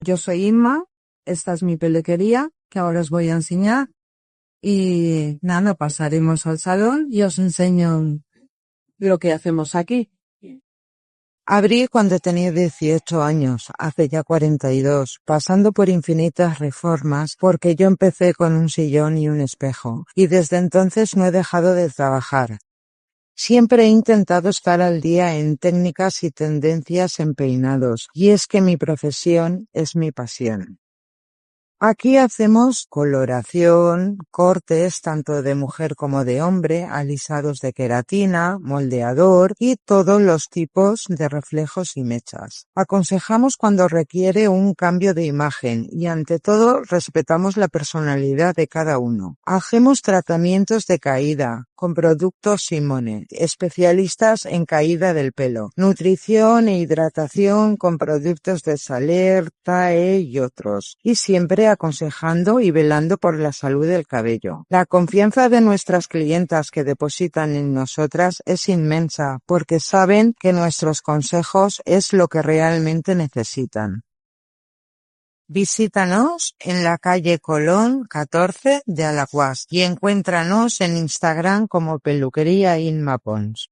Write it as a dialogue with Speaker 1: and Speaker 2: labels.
Speaker 1: Yo soy Inma, esta es mi peluquería, que ahora os voy a enseñar. Y nada, pasaremos al salón y os enseño lo que hacemos aquí.
Speaker 2: Abrí cuando tenía 18 años, hace ya 42, pasando por infinitas reformas, porque yo empecé con un sillón y un espejo, y desde entonces no he dejado de trabajar. Siempre he intentado estar al día en técnicas y tendencias en peinados, y es que mi profesión es mi pasión. Aquí hacemos coloración, cortes tanto de mujer como de hombre, alisados de queratina, moldeador y todos los tipos de reflejos y mechas. Aconsejamos cuando requiere un cambio de imagen y ante todo respetamos la personalidad de cada uno. Hacemos tratamientos de caída con productos Simone, especialistas en caída del pelo, nutrición e hidratación con productos de Saler, TAE y otros, y siempre aconsejando y velando por la salud del cabello. La confianza de nuestras clientas que depositan en nosotras es inmensa porque saben que nuestros consejos es lo que realmente necesitan. Visítanos en la calle Colón 14 de Alacuás y encuéntranos en Instagram como Peluquería Inma Pons.